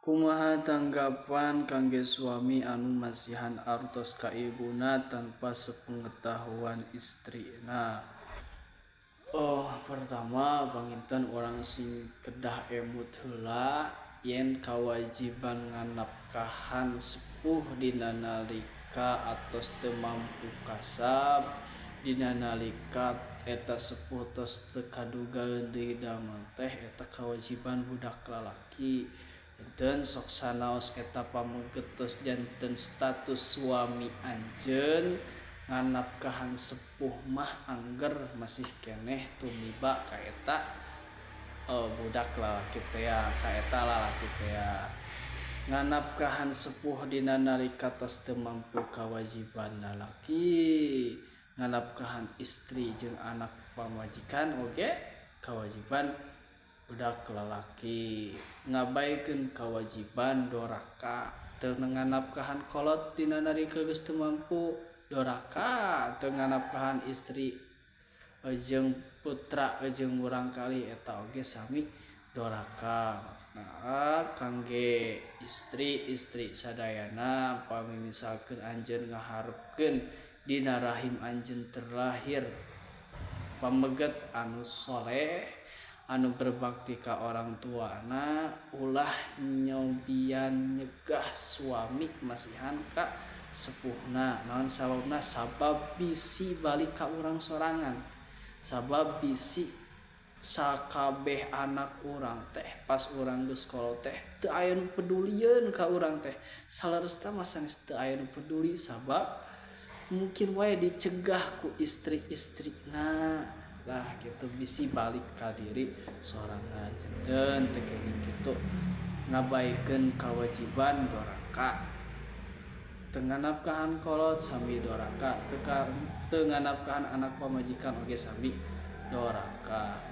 Kumaha tanggapan kangge suami anu masihan artos ka ibuna tanpa sepengetahuan istrina? Pertama panginten orang sing kedah emut heula yen kawajiban nganapkahan sepuh dina nalika atos teu mampu kasab dina nalika eta sepuh tos teu kadugaeun deui damel teh eta kawajiban budak lalaki. Janten sok sanaos eta pamengget tos janten status suami anjeun nganapkahan sepuh mah angger masih keneh tumiba ka eta budak lalaki teh ka eta lalaki teh nganapkahan sepuh dina nalika tos teu mampu kawajiban lalaki nganapkahan istri jeung anak pamajikan oge kawajiban budak lalaki. Ngabaikeun kawajiban doraka teu nganapkahan kolot dina nalika geus teu mampu doraka teu nganapkahan istri jeung putra jeung murangkalih eta oge sami doraka. Kangge istri sadayana pami misalkeun anjeun ngaharepkeun dina rahim anjeun terlahir pameget anu soleh anu berbakti ka orang tuana ulah nyobian nyegah suami masihan ka sepuhna. Naon sababna? Sabab bisi balik ka urang sorangan, sabab bisi sakabeh anak urang teh pas urang geus kolot teh teu aya nu pedulieun ka urang teh, salerosna mah sanes teu aya nu peduli sabab mungkin wae dicegah ku istri-istrina lah gitu bisi balik ka diri sorangan. Janten teh kitu ngabaikeun kawajiban doraka teu nganapkahan kolot sami doraka teu nganapkahan anak pamajikan oge sami doraka.